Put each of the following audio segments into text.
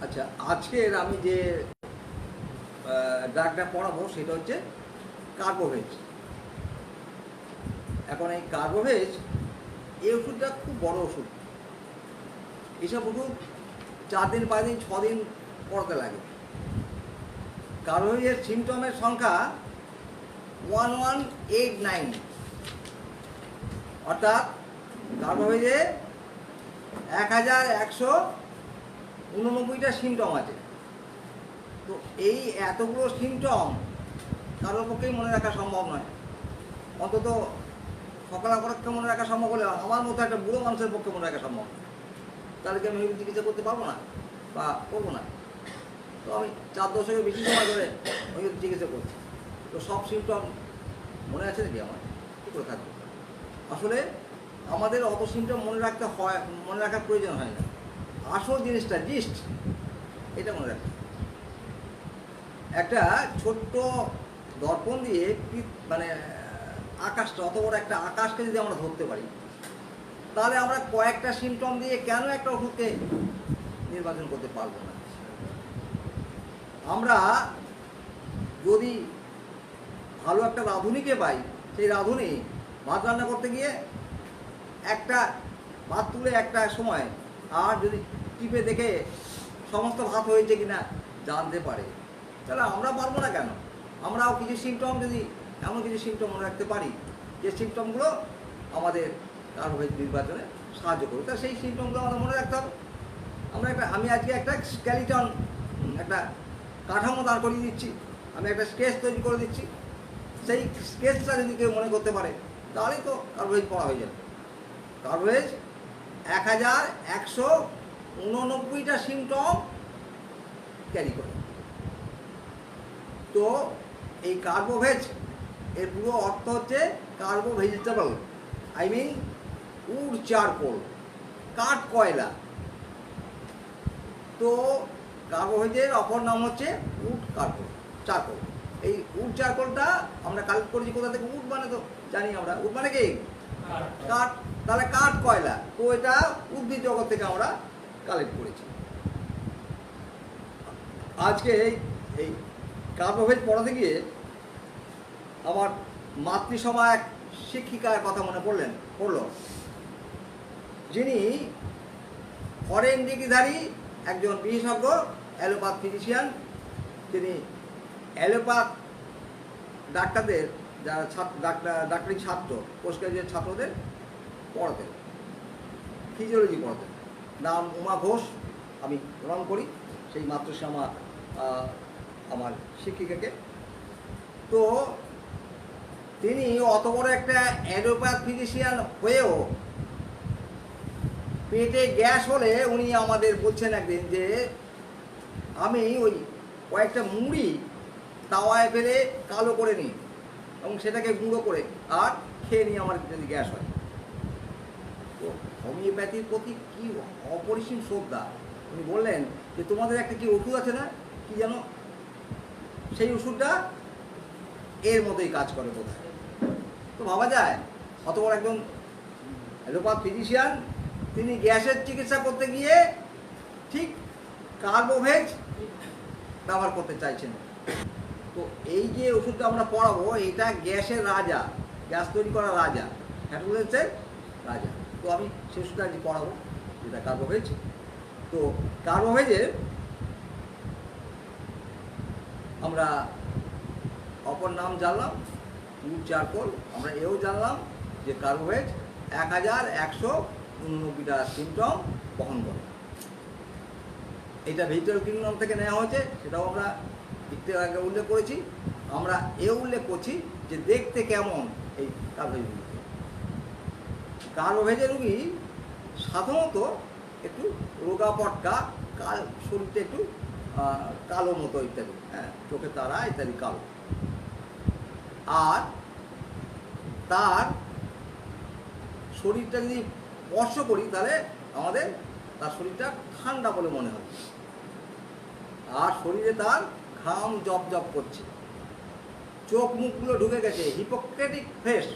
আচ্ছা, আজকের আমি যে ড্রাগটা পড়াবো সেটা হচ্ছে কার্বোভেজ। এখন এই কার্বোভেজ এই ওষুধটা খুব বড় ওষুধ। এসব ওষুধ 4 দিন 5 দিন 6 দিন পড়তে লাগে। কার্বোভেজের সিমটমের সংখ্যা 1189, অর্থাৎ কার্বোভেজে 1189টা সিমটম আছে। তো এই এতগুলো সিমটম কারোর পক্ষেই মনে রাখা সম্ভব নয়। অন্তত সকাল পক্ষে মনে রাখা সম্ভব হলে আমার মতো একটা বুড়ো মানুষের পক্ষে মনে রাখা সম্ভব নয়। তাহলে কি আমি হোমিওপ্যাথি চিকিৎসা করতে পারবো না বা করবো না? তো আমি 4 দশকের বেশি সময় ধরে হোমিওপ্যাথি চিকিৎসা করছি। তো সব সিমটম মনে আছে নাকি আমার? কী করে থাকবে? আসলে আমাদের অত সিমটম মনে রাখার প্রয়োজন হয় না। আসল জিনিসটা জিস্ট, এটা মনে রাখতে। একটা ছোট্ট দর্পণ দিয়ে মানে আকাশটা, অত বড় একটা আকাশকে যদি আমরা ধরতে পারি, তাহলে আমরা কয়েকটা সিমটম দিয়ে কেন একটা ওষুধকে নির্বাচন করতে পারবো না? আমরা যদি ভালো একটা রাঁধুনিকে পাই, সেই রাঁধুনি ভাত রান্না করতে গিয়ে একটা ভাত তুলে একটা সময় আর যদি টিপে দেখে সমস্ত ভাত হয়েছে কিনা জানতে পারে, তাহলে আমরা পারবো না কেন? আমরাও কিছু সিমটম, যদি এমন কিছু সিমটম মনে রাখতে পারি যে সিমটমগুলো আমাদের কার্বোভেজ নির্বাচনে সাহায্য করবে, তা সেই সিমটমগুলো আমাদের মনে রাখতে হবে। আমি আজকে একটা স্কেলিটন, একটা কাঠামো দাঁড় করিয়ে দিচ্ছি, আমি একটা স্কেচ তৈরি করে দিচ্ছি। সেই স্কেচটা যদি কেউ মনে করতে পারে, তাহলেই তো কার্বোভেজ পড়া হয়ে যাবে। কার্বোভেজ 1189টা সিমটম ক্যারি করে। তো এই কার্বোভেজ এর পুরো অর্থ হচ্ছে carbo vegetable, I mean wood charcoal, কাঠ কয়লা। তো কার্বোভেজের অপর নাম হচ্ছে উড চারকোল। এই উড চারকোলটা আমরা কালেক্ট করেছি কোথা থেকে? উড মানে তো জানি আমরা, উড মানে কি? কাঠ। তাহলে কাঠ কয়লা, তো এটা উদ্ভিদ জগৎ থেকে আমরা কালেক্ট করেছি। আজকে এই কার্বোভেজ পড়াতে গিয়ে আমার মাতৃসভা এক শিক্ষিকার কথা মনে পড়লো, যিনি ফরেন ডিগ্রিধারী একজন বিশেষজ্ঞ অ্যালোপ্যাথ ফিজিশিয়ান। তিনি অ্যালোপ্যাথ ডাক্তারদের, যারা ডাক্তারি ছাত্র, পোস্ট গ্রাজুয়েট ছাত্রদের পড়াতেন, ফিজিওলজি পড়াতেন। নাম উমা ঘোষ, আমি প্রণাম করি সেই মাতৃসভা আমার শিক্ষিকাকে। তো তিনি অত বড় একটা অ্যালোপ্যাথ ফিজিশিয়ান হয়েও পেটে গ্যাস হলে উনি আমাদের বলছেন একদিন যে আমি ওই কয়েকটা মুড়ি তাওয়ায় ফেলে কালো করে নিই এবং সেটাকে গুঁড়ো করে আর খেয়ে নিই, আমার যদি গ্যাস হয়। তো হোমিওপ্যাথির প্রতি কী অপরিসীম শ্রদ্ধা। উনি বললেন যে তোমাদের একটা কি ওষুধ আছে না, কি যেন, সেই ওষুধটা এর মতোই কাজ করে বোধহয়। তো ভাবা যায় অত বড় একজন অ্যালোপ্যাথ ফিজিশিয়ান, তিনি গ্যাসের চিকিৎসা করতে গিয়ে ঠিক কার্বোভেজ ব্যবহার করতে চাইছেন। তো এই যে ওষুধটা আমরা পড়াবো, এটা গ্যাসের রাজা, গ্যাস তৈরি করা রাজা, হ্যাটুলেন্সের রাজা। তো আমি সেই ওষুধটা আজকে পড়াবো, যেটা কার্বোভেজ। তো কার্বোভেজের আমরা অপর নাম জানলাম উড চারকোল। আমরা এও জানলাম যে কার্বোভেজ 1189টা সিমটম বহন করে। এটা ভেজিটেবল কিংডম থেকে নেওয়া হয়েছে, সেটাও আমরা একটু আগে উল্লেখ করেছি। আমরা এও উল্লেখ করছি যে দেখতে কেমন এই কার্বোভেজ। কার্বোভেজের রুগী সাধারণত একটু রোগা পটকা, শরীরটা একটু কালো মতো ইত্যাদি, হ্যাঁ, চোখে তারা ইত্যাদি কালো। আর তার শরীরটা যদি স্পর্শ করি, তাহলে আমাদের তার শরীরটা ঠান্ডা বলে মনে হবে। আর শরীরে তার ঘাম জপ জপ করছে, চোখ মুখগুলো ঢুকে গেছে, হিপোক্রেটিক ফেস,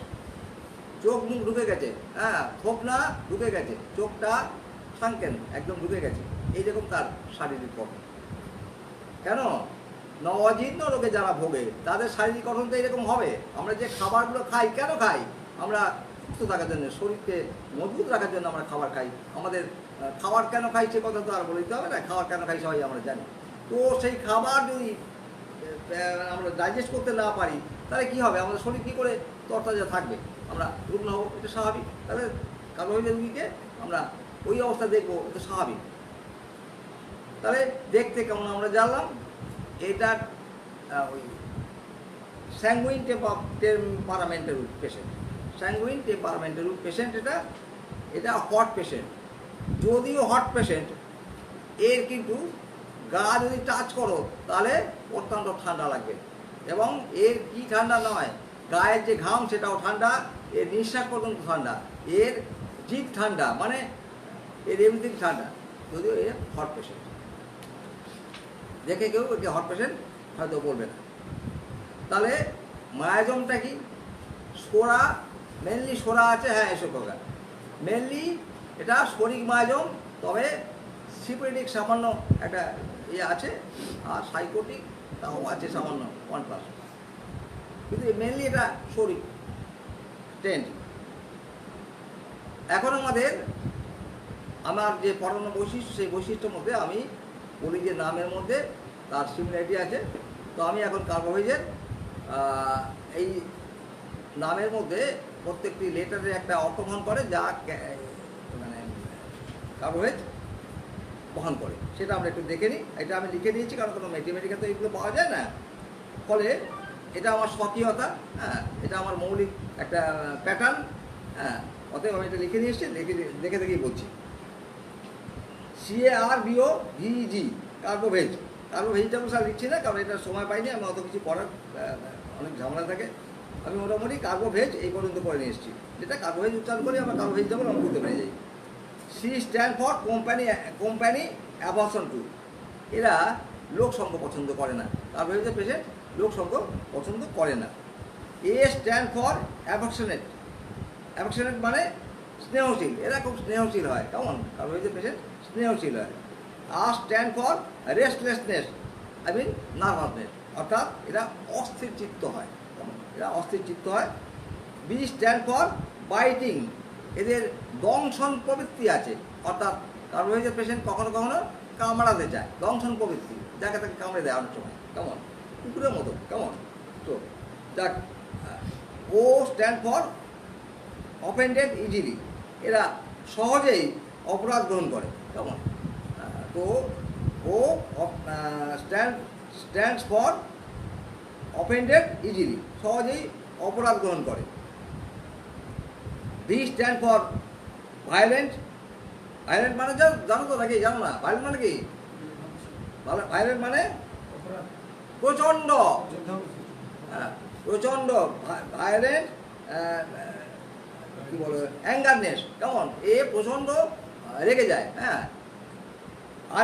চোখ মুখ ঢুকে গেছে, হ্যাঁ, থোপনা ঢুকে গেছে, চোখটা সাংকেন, একদম ঢুকে গেছে, এইরকম তার শারীরিক গঠন। কেন? নবজীর্ণ রোগে যারা ভোগে তাদের শারীরিক গঠন তো এরকম হবে। আমরা যে খাবারগুলো খাই, কেন খাই? আমরা সুস্থ থাকার জন্য, শরীরকে মজবুত রাখার জন্য আমরা খাবার খাই। আমাদের খাবার কেন খাই সে কথা তো আর বলে দিতে হবে না, খাবার কেন খাই সবাই আমরা জানি। তো সেই খাবার যদি আমরা ডাইজেস্ট করতে না পারি তাহলে কী হবে? আমাদের শরীর কী করে তরতাজা থাকবে? আমরা রুগ্ন হবো, এটা স্বাভাবিক। তাহলে কার্বোহাইড্রেট রুগীকে আমরা ওই অবস্থা দেখবো, এটা স্বাভাবিক। তাহলে দেখতে কেমন আমরা জানলাম? এটার ওই স্যাঙ্গুইন টেম্পারামেন্টের পেশেন্ট, স্যাঙ্গুইন টেম্পারামেন্টের পেশেন্ট, এটা হট পেশেন্ট। যদিও হট পেশেন্ট, এর কিন্তু গা যদি টাচ করো তাহলে অত্যন্ত ঠান্ডা লাগবে। এবং এর কি ঠান্ডা নয়, গায়ের যে ঘাম সেটাও ঠান্ডা, এর নিঃশ্বাস পর্যন্ত ঠান্ডা, এর জিভ ঠান্ডা, মানে এর এমনিতেই ঠান্ডা। যদিও এর হট পেশেন্ট, দেখে কেউ একে হট পেশেন্ট হয়তো বলবে না। তাহলে মায়াজমটা কি? সোরা, মেনলি সোরা আছে, হ্যাঁ এসব প্রকার মেনলি এটা শরিক মায়াজম। তবে সিপেটিক সামান্য একটা ইয়ে আছে, আর সাইকোটিক তাও আছে সামান্য 1%, কিন্তু মেনলি এটা শরিক টেন্ড। এখন আমার যে পড়ানো বৈশিষ্ট্য, সেই বৈশিষ্ট্যের মধ্যে আমি বলি যে নামের মধ্যে তার সিমিলারিটি আছে। তো আমি এখন কার্বোহাইড্রেট, এই নামের মধ্যে প্রত্যেকটি লেটারের একটা অর্থ বহন করে, যা মানে কার্বোহাইড্রেট বহন করে, সেটা আমরা একটু দেখে নিই। এটা আমি লিখে দিয়েছি, কারণ কোনো ম্যাথমেটিক্যাল তো এগুলো পাওয়া যায় না। ফলে এটা আমার স্বকীয়তা, হ্যাঁ, এটা আমার মৌলিক একটা প্যাটার্ন, হ্যাঁ। অতএব আমি এটা লিখে নিয়ে এসেছি, দেখে দেখেই বলছি। CARBOVEG, Carbo veg. কার্বোভেজিটেবলস আর লিখছি না, কারণ এটা সময় পাইনি, আমি অত কিছু পড়ার অনেক ঝামেলা থাকে। আমি মোটামুটি কার্বোভেজ এই পর্যন্ত করে নিয়ে এসেছি। যেটা কার্বোভেজ উচ্চারণ করি আমরা কার্বোভেজিটেবল, আমি বুঝতে পেরে যাই। C stand for company aversion to. এরা লোকসঙ্গ পছন্দ করে না, কার্বোহাইড্রেট পেশেন্ট লোকসঙ্গ পছন্দ করে না। A stand for affectionate. Affectionate মানে স্নেহশীল, এরা খুব স্নেহশীল হয়। কেমন? কার্বোহাইড্রেট পেশেন্ট স্নেহশীল হয়। R stand for restlessness, nervousness, অর্থাৎ এরা অস্থির চিত্ত হয়। কেমন? এরা অস্থির চিত্ত হয়। B স্ট্যান্ড ফর বাইটিং, এদের দংশন প্রবৃত্তি আছে, অর্থাৎ কার্বোহাইড্রেট পেশেন্ট কখনো কখনো কামড়াতে চায়, দংশন প্রবৃত্তি, যাকে তাকে কামড়ে দেয় অনেক সময়, কেমন? কুকুরের মতো, কেমন? তো যাক। O stand for offended easily, এরা সহজেই অপরাধ গ্রহণ করে, কেমন? তো O stands for offended easily, সহজেই অপরাধ গ্রহণ করে। V stand for violent. Violent মানে জানো তো নাকি? জানো না? ভায়োলেন্ট মানে কি? ভায়োলেন্ট মানে প্রচণ্ড, প্রচণ্ড ভায়োলেন্ট, কি বলো, অ্যাঙ্গারনেস, কেমন? এ প্রচণ্ড রেগে যায়, হ্যাঁ।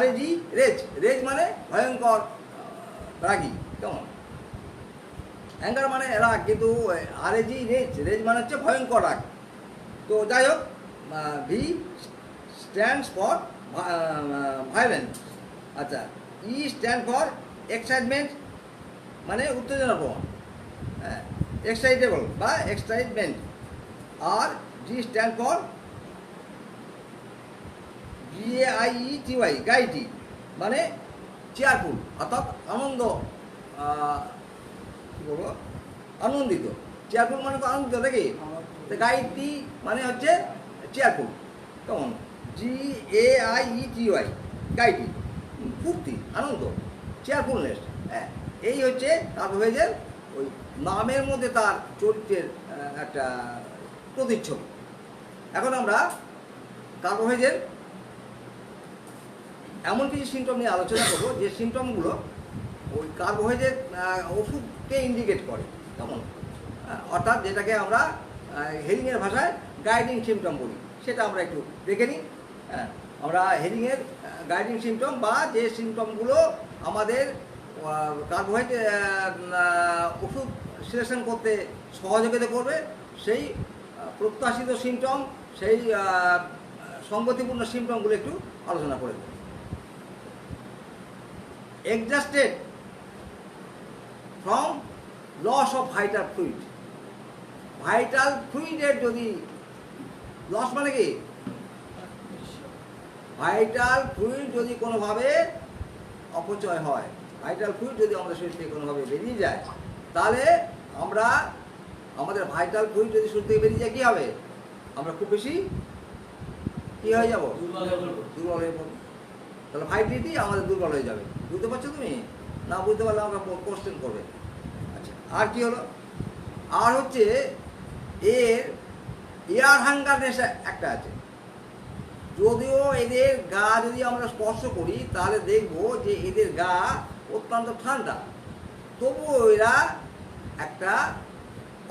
RAG রেজ, রেজ মানে ভয়ঙ্কর রাগী, কেমন? অ্যাঙ্গার মানে রাগ, কিন্তু RAG রেজ, রেজ মানে হচ্ছে ভয়ঙ্কর রাগ। তো যাই হোক, V স্ট্যান্ডস ফর ভায়োলেন্স। আচ্ছা, E স্ট্যান্ড ফর এক্সাইটমেন্ট, মানে উত্তেজনা প্রবণ, হ্যাঁ, এক্সাইটেবল বা এক্সাইটমেন্ট। আর G stand for GAIETY, gaiety, মানে চেয়ারফুল, অর্থাৎ আনন্দ, কী বলবো, আনন্দিত। চেয়ারফুল মানে তো আনন্দিত নাকি? গাইটি মানে হচ্ছে চেয়ারফুল, কেমন? GAIETY, গাইটি, ফুর্তি, আনন্দ, চেয়ারফুলনেস, হ্যাঁ। এই হচ্ছে কার্বোহাইড্রেট ওই নামের মধ্যে তার চরিত্রের একটা প্রতিচ্ছবি। এখন আমরা কার্বোহাইড্রেট এমন কিছু সিমটম নিয়ে আলোচনা করবো, যে সিমটমগুলো ওই কার্বোহাইড্রেট ওষুধকে ইন্ডিকেট করে, কেমন? অর্থাৎ যেটাকে আমরা হেরিংয়ের ভাষায় গাইডিং সিমটম বলি, সেটা আমরা একটু দেখে নিই। হ্যাঁ, আমরা হেরিংয়ের গাইডিং সিমটম, বা যে সিমটমগুলো আমাদের কার্বোহাইড্রেট ওষুধ সিলেকশন করতে সহযোগিতা করবে, সেই প্রত্যাশিত সিমটম, সেই সংগতিপূর্ণ সিমটমগুলো একটু আলোচনা করে দেব। Exhausted from loss of vital fluid. Vital ফ্লুইডের যদি লস মানে কি, ভাইটাল ফ্লুইড যদি কোনোভাবে অপচয় হয়, ভাইটাল ফ্লুইড যদি আমাদের শরীর থেকে কোনোভাবে বেরিয়ে যায়, তাহলে আমরা আমাদের ভাইটাল ফ্লুইড যদি শরীর থেকে বেরিয়ে যায় কী হবে, আমরা খুব বেশি কী হয়ে যাব, দুর্বল হয়ে পড়ব। তাহলে ভাইটালিটি আমাদের দুর্বল হয়ে যাবে। বুঝতে পারছো তুমি? না বুঝতে পারলে আমাকে কোশ্চেন করবে। আচ্ছা, আর কি হলো, আর হচ্ছে এর এয়ার হাঙ্গারনেস একটা আছে। যদিও এদের গা যদি আমরা স্পর্শ করি তাহলে দেখবো যে এদের গা অত্যন্ত ঠান্ডা, তবুও এরা একটা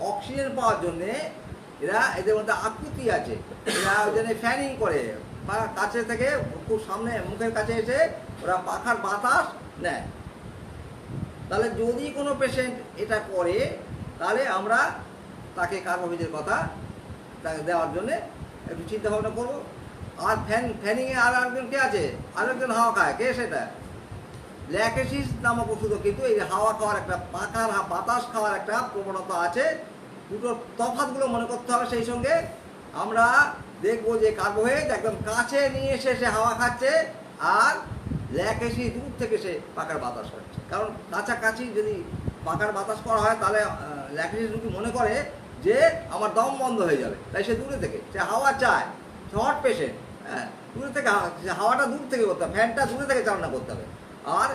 অক্সিজেন পাওয়ার জন্যে এদের মধ্যে আকুতি আছে। এরা ওই জন্য ফ্যানিং করে বা কাছে থেকে খুব সামনে মুখের কাছে এসে ওরা পাখার বাতাস নেয়। তাহলে যদি কোনো পেশেন্ট এটা করে তাহলে আমরা তাকে কার্বোহাইড্রেটের কথা তাকে দেওয়ার জন্যে একটু চিন্তা ভাবনা করবো। আর ফ্যানিংয়ে আর একজন কে আছে, আরেকজন হাওয়া খায়, কে সেটা? ল্যাকেসিস নামক ওষুধও কিন্তু এই হাওয়া খাওয়ার একটা পাখার বাতাস খাওয়ার একটা প্রবণতা আছে। দুটো তফাৎগুলো মনে করতে হবে। সেই সঙ্গে আমরা দেখবো যে কার্বোহাইড্রেট একদম কাছে নিয়ে এসে সে হাওয়া খাচ্ছে, আর ল্যাকেসিস দূর থেকে সে পাখার বাতাস খাচ্ছে। কারণ কাছাকাছি যদি পাখার বাতাস করা হয় তাহলে ল্যাকেসিস রুগী মনে করে যে আমার দম বন্ধ হয়ে যাবে, তাই সে দূরে থেকে সে হাওয়া চায়। হট পেশেন্ট, হ্যাঁ, দূরে থেকে হাওয়াটা দূর থেকে করতে হবে, ফ্যানটা দূরে থেকে চালনা করতে হবে। আর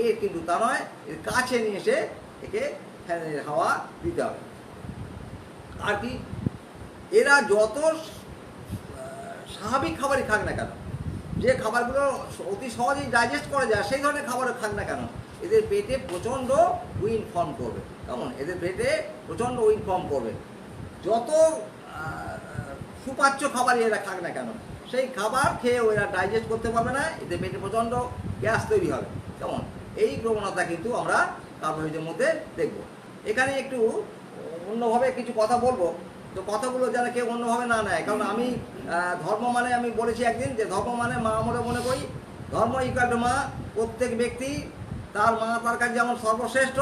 এ কিন্তু তা নয়, এর কাছে নিয়ে এসে একে ফ্যানের হাওয়া দিতে হবে। আর কি, এরা যত স্বাভাবিক খাবারই খাক না কেন, যে খাবারগুলো অতি সহজেই ডাইজেস্ট করা যায় সেই ধরনের খাবারও খাক না কেন, এদের পেটে প্রচণ্ড উইন ফর্ম করবে। কেমন? এদের পেটে প্রচণ্ড উইন ফর্ম করবে। যত সুপাচ্য খাবারই এরা খাক না কেন, সেই খাবার খেয়ে ওরা ডাইজেস্ট করতে পারবে না, এদের পেটে প্রচণ্ড গ্যাস তৈরি হবে। কেমন? এই প্রবণতা কিন্তু আমরা কার্বোহাইড্রেটের মধ্যে দেখব। এখানে একটু অন্যভাবে কিছু কথা বলবো, তো কথাগুলো যেন কেউ অন্যভাবে না নেয়। কারণ আমি ধর্ম মানে আমি বলেছি একদিন যে ধর্ম মানে মা আমরা মনে করি, ধর্ম ইকুয়াল টু মা। প্রত্যেক ব্যক্তি তার মা তার কাছে যেমন সর্বশ্রেষ্ঠ,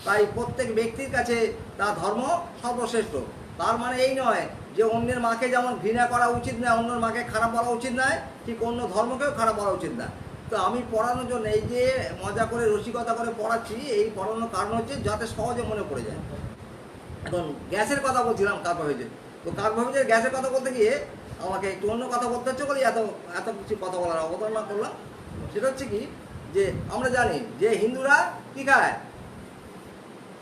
তাই প্রত্যেক ব্যক্তির কাছে তার ধর্ম সর্বশ্রেষ্ঠ। তার মানে এই নয় যে অন্যের মাকে যেমন ঘৃণা করা উচিত নয়, অন্যের মাকে খারাপ বলা উচিত নয়, ঠিক অন্য ধর্মকেও খারাপ বলা উচিত না। তো আমি পড়ানোর জন্য এই যে মজা করে রসিকতা করে পড়াচ্ছি, এই পড়ানোর কারণ হচ্ছে যাতে সহজে মনে পড়ে যায়। এখন গ্যাসের কথা বলছিলাম, কার্বোহাইড্রেট। তো কার্বোহাইড্রেট গ্যাসের কথা বলতে গিয়ে আমাকে একটু অন্য কথা বলতে হচ্ছে বলে এত কিছু কথা বলার অবতারণা করলাম। সেটা হচ্ছে কি, যে আমরা জানি যে হিন্দুরা কী খায়,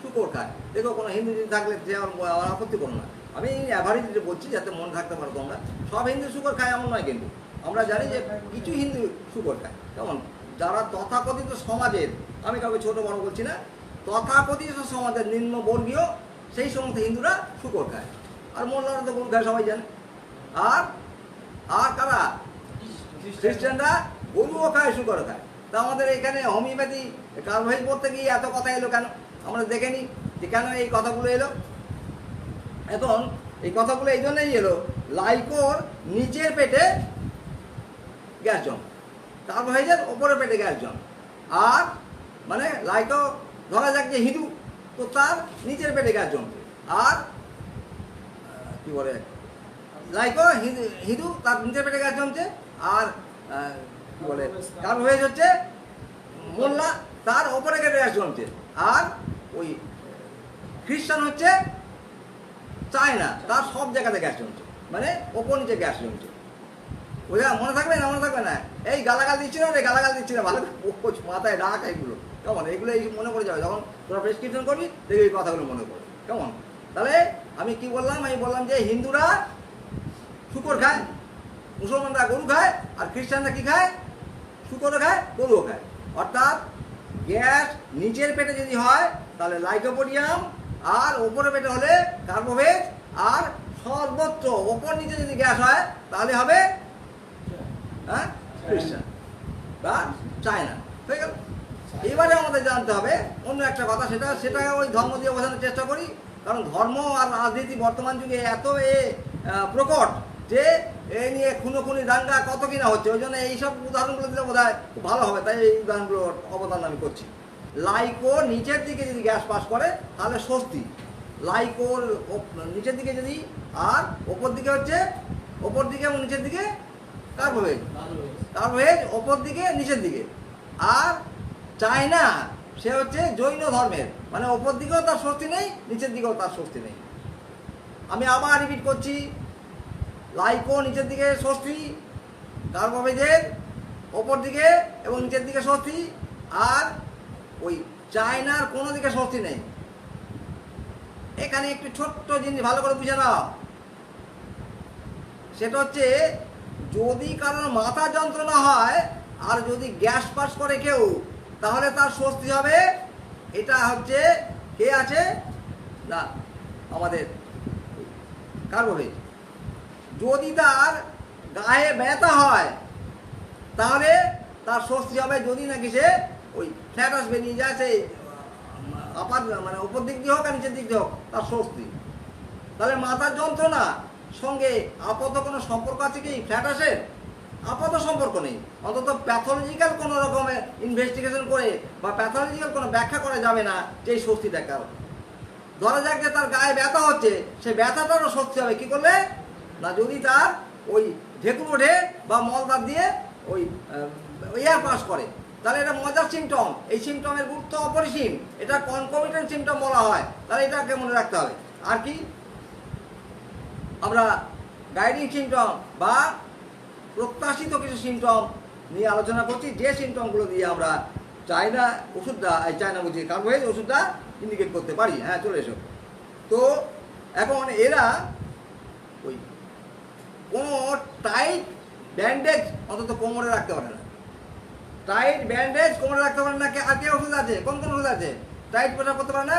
শুকর খায়। দেখো কোনো হিন্দু যদি থাকলে যে আমার আপত্তি করো না, আমি অ্যাভারেজ বলছি যাতে মনে থাকতে পারো তোমরা। সব হিন্দু শুকর খায় এমন নয়, কিন্তু আমরা জানি যে কিছু হিন্দু শুকর খায়। কেমন? যারা তথাকথিত সমাজের, আমি কাউকে ছোটো বড় বলছি না, তথাকথিত সমাজের নিম্নবর্গীয় সেই সমস্ত হিন্দুরা শুকর খায়। আর মোল্লারা তো গরু খায়, সবাই জানে। আর আর কারা? খ্রিস্টানরা গরুও খায়, শুকরও খায়। তা আমাদের এখানে হোমিওপ্যাথি কার্বোহাইড্রেট পড়তে গিয়ে এত কথা এলো কেন? আমরা দেখে নিই যে কেন এই কথাগুলো এলো। এখন এই কথাগুলো এই জন্যই এলো, লাইকোর নিচের পেটে গ্যাস জম, কার্বোহাইড্রেট ওপরের পেটে গ্যাস জম। আর মানে লাইকো ধরা যাক যে হিন্দু, তো তার নিচের পেটে গ্যাস জমছে। আর কি বলে, লাইকো হিন্দু, তার নিচের পেটে গ্যাস জমছে। আর কি বলে, কার্বোহাইড্রেট হচ্ছে মোল্লা, তার ওপরে পেটে গ্যাস জমছে। আর ওই খ্রিস্টান হচ্ছে চায়না, তার সব জায়গাতে গ্যাস জমছে, মানে ওপর নিচে গ্যাস জমছে। ওরা মনে থাকবে না, মনে থাকবে না, এই গালাগাল দিচ্ছি না রে, গালাগাল দিচ্ছি না, ভালো মাথায় ডাক এইগুলো। কেমন? এগুলো এই মনে পড়ে যাবে যখন তোরা প্রেসক্রিপশন করবি, দেখবি এই কথাগুলো মনে পড়বে। কেমন? তাহলে আমি কি বললাম? আমি বললাম যে হিন্দুরা শুকর খায়, মুসলমানরা গরু খায়, আর খ্রিস্টানরা কি খায়? শুকরও খায়, গরুও খায়। অর্থাৎ গ্যাস নিচের পেটে যদি হয় তাহলে লাইকোপোডিয়াম, আর ওপরের পেটে হলে কার্বোহাইড্রেট, আর সর্বত্র ওপর নিচে যদি গ্যাস হয় তাহলে হবে হ্যাঁ খ্রিস্টান বা চায়না। হয়ে গেল। এবারে আমাদের জানতে হবে অন্য একটা কথা, সেটা ওই ধর্ম দিয়ে বোঝানোর চেষ্টা করি। কারণ ধর্ম আর রাজনীতি বর্তমান যুগে এত প্রকট যে এই নিয়ে খুনোখুনি দাঙ্গা কত কিনা হচ্ছে, ওই জন্য এইসব উদাহরণগুলো দিলে বোধ হয় খুব ভালো হবে, তাই এই উদাহরণগুলোর অবদান আমি করছি। লাইকো নিচের দিকে যদি গ্যাস পাস করে তাহলে স্বস্তি, লাইকোর নিচের দিকে যদি, আর ওপর দিকে হচ্ছে, ওপর দিকে এবং নিচের দিকে কার্বোভেজ, কার্বোভেজ ওপর দিকে নিচের দিকে। আর চায়না সে হচ্ছে জৈন ধর্মের, মানে ওপর দিকেও তার স্বস্তি নেই, নিচের দিকেও তার স্বস্তি নেই। আমি আবার রিপিট করছি, লাইকো নিচের দিকে স্বস্তি, কার্বোভেজের ওপর দিকে এবং নিচের দিকে স্বস্তি, আর ওই চায়নার কোনো দিকে স্বস্তি নেই। এখানে একটু ছোট্ট জিনিস ভালো করে বুঝে নাও, সেটা হচ্ছে যদি কারোর মাথা যন্ত্রণা হয় আর যদি গ্যাস পাস করে কেউ, তাহলে তার স্বস্তি হবে। এটা হচ্ছে কে আছে না আমাদের কার্বোভেজ। যদি তার গায়ে ব্যথা হয় তাহলে তার স্বস্তি হবে যদি নাকি সে ওই ফ্ল্যাটাস বেরিয়ে যায়, সেই আপাত মানে উপর দিক দিয়ে হোক আর নিচের দিক দিয়ে হোক, তার স্বস্তি। তাহলে মাথার যন্ত্রণা সঙ্গে আপাতত কোনো সম্পর্ক আছে কি ফ্ল্যাটাসের? আপাতত সম্পর্ক নেই। অন্তত প্যাথোলজিক্যাল কোনো রকমের ইনভেস্টিগেশন করে বা প্যাথোলজিক্যাল কোনো ব্যাখ্যা করা যাবে না যে এই স্বস্তিটা কারণ। ধরা যাক যে তার গায়ে ব্যথা হচ্ছে, সেই ব্যথাটারও স্বস্তি হবে কি করলে না, যদি তার ওই ঢেকুর ওঠে বা মলদার দিয়ে ওই এয়ার পাস করে, তাহলে এটা মজার সিমটম। এই সিমটমের গুরুত্ব অপরিসীম, এটা কনকমিটেন্ট সিমটম বলা হয়। তাহলে এটাকে মনে রাখতে হবে। আর কি আমরা গাইডিং সিমটম বা প্রত্যাশিত কিছু সিমটম নিয়ে আলোচনা করছি, যে সিমটমগুলো দিয়ে আমরা চায়না ওষুধটা, চায়না বলছি কার্বোভেজ ওষুধটা ইন্ডিকেট করতে পারি। হ্যাঁ, চলে এসো। তো এখন এরা ওই কোনো টাইট ব্যান্ডেজ অন্তত কোমরে রাখতে পারে না, টাইট ব্যান্ডেজ কোমরে রাখতে পারে না। আর কে ওষুধ আছে, কোন কোন ওষুধ আছে টাইট পোশাক করতে পারে না?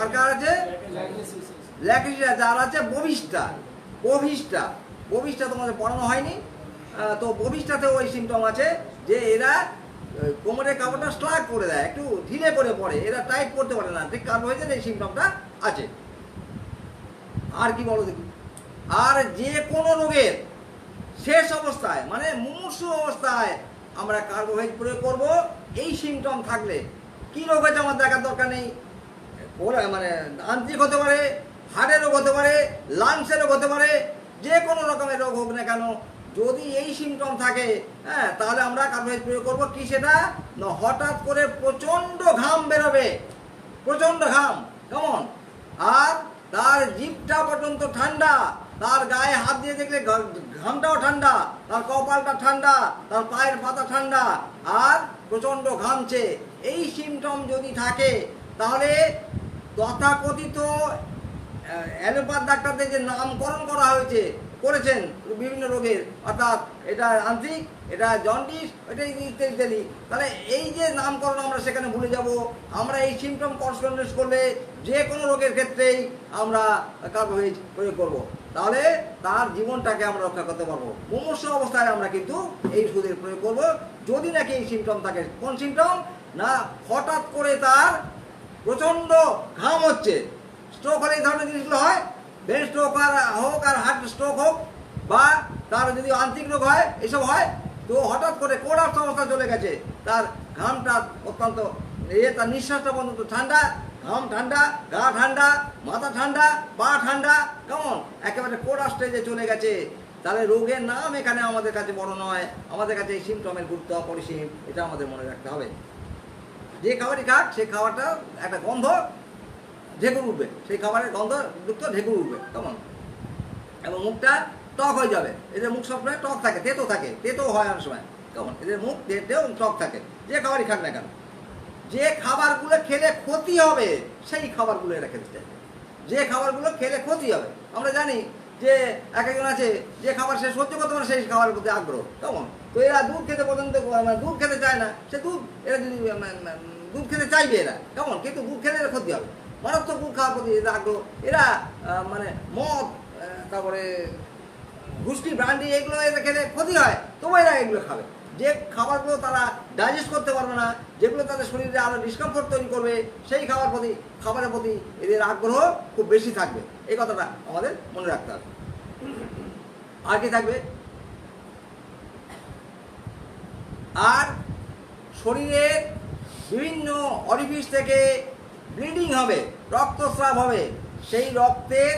আর কার আছে? ল্যাকিসিস আছে, আর আছে বভিস্টা। বভিস্টা বভিস্টা তোমাদের পড়ানো হয়নি তো। বভিস্টাতে ওই সিমটম আছে যে এরা কোমরের কাপড়টা স্লাগ করে দেয়, একটু ঢিলে করে পড়ে, এরা টাইট করতে পারে না। ঠিক কার্বোভেজের এই সিমটমটা আছে। আর কি বলো দেখি? আর যে কোনো রোগের শেষ অবস্থায় মানে মুমূর্ষু অবস্থায় আমরা কার্বোভেজ প্রয়োগ করব এই সিমটম থাকলে। কি রোগ হয়েছে আমার দেখার দরকার নেই, মানে আন্তরিক হতে পারে, হার্টের রোগ হতে পারে, লাংসের রোগ হতে পারে, যে কোনো রকমের রোগ হোক না কেন, যদি এই সিমটম থাকে, হ্যাঁ, তাহলে আমরা কার্বোভেজ প্রয়োগ করবো। কি সেটা না, হঠাৎ করে প্রচণ্ড ঘাম বেরোবে, প্রচণ্ড ঘাম, কেমন, আর তার জিভটা পর্যন্ত ঠান্ডা, তার গায়ে হাত দিয়ে দেখলে ঘামটাও ঠান্ডা, তার কপালটা ঠান্ডা, তার পায়ের পাতা ঠান্ডা, আর প্রচণ্ড ঘামছে। এই সিমটম যদি থাকে তাহলে তথাকথিত অ্যালোপ্যাথ ডাক্তারদের যে নামকরণ করা হয়েছে, করেছেন বিভিন্ন রোগের, অর্থাৎ এটা আন্ত্রিক, এটা জন্ডিস, এটা ইত্যাদি ইত্যাদি, তাহলে এই যে নামকরণ আমরা সেখানে ভুলে যাব। আমরা এই সিমটম করেসপন্ডেন্স করলে যে কোনো রোগের ক্ষেত্রেই আমরা কার্বোভেজ প্রয়োগ করব, তাহলে তার জীবনটাকে আমরা রক্ষা করতে পারবো। মুমূর্ষু অবস্থায় আমরা কিন্তু এই ওষুধের প্রয়োগ করব যদি নাকি এই সিমটম থাকে। কোন সিমটম না, হঠাৎ করে তার প্রচণ্ড ঘাম হচ্ছে। স্ট্রোক হলে এই ধরনের জিনিসগুলো হয়, ব্রেন স্ট্রোক হোক আর হার্ট স্ট্রোক হোক, বা তার যদি আন্তরিক রোগ হয়, এসব হয়, তো হঠাৎ করে কোলাপস অবস্থা চলে গেছে, তার ঘামটা অত্যন্ত তার নিঃশ্বাসটা পর্যন্ত ঠান্ডা, ঘাম ঠান্ডা, গা ঠান্ডা, মাথা ঠান্ডা, পা ঠান্ডা, কেমন একেবারে কোলাপস স্টেজে চলে গেছে, তাহলে রোগের নাম এখানে আমাদের কাছে বড় নয়, আমাদের কাছে এই সিমটমের গুরুত্ব অপরিসীম। এটা আমাদের মনে রাখতে হবে। যে খাবারই খাক সেই খাবারটা একটা গন্ধ ঢেকুর উঠবে, সেই খাবারের গন্ধ যুক্ত ঢেকুর উঠবে, কেমন, এবং মুখটা টক হয়ে যাবে। এদের মুখ সবসময় টক থাকে, তেতো থাকে, তেতো হয় অনেক সময়, কেমন এদের মুখ তেতেও টক থাকে। যে খাবারই খাক না কেন, যে খাবারগুলো খেলে ক্ষতি হবে সেই খাবারগুলো এরা খেতে চাইবে। যে খাবারগুলো খেলে ক্ষতি হবে, আমরা জানি যে এক একজন আছে যে খাবার সে সহ্য করতে পারে সেই খাবারের প্রতি আগ্রহ, কেমন, তো এরা দুধ খেতে পর্যন্ত দুধ খেতে চায় না, সে দুধ এরা যদি দুধ খেতে চাইবে এরা, কেমন, কিন্তু দুধ খেলে এরা ক্ষতি হবে, মারাত্মক দুধ খাওয়ার প্রতি এরা আগ্রহ। এরা মানে মদ, তারপরে ঘুষকি, ব্রান্ডি, এগুলো এরা খেলে ক্ষতি হয়, তবু এরা এগুলো খাবে। যে খাবারগুলো তারা ডাইজেস্ট করতে পারবে না, যেগুলো তাদের শরীরে আরও ডিসকমফোর্ট তৈরি করবে, সেই খাবারের প্রতি এদের আগ্রহ খুব বেশি থাকবে। এই কথাটা আমাদের মনে রাখতে হবে। আর কি থাকবে? আর শরীরের বিভিন্ন অরিফিস থেকে ব্লিডিং হবে, রক্তস্রাব হবে, সেই রক্তের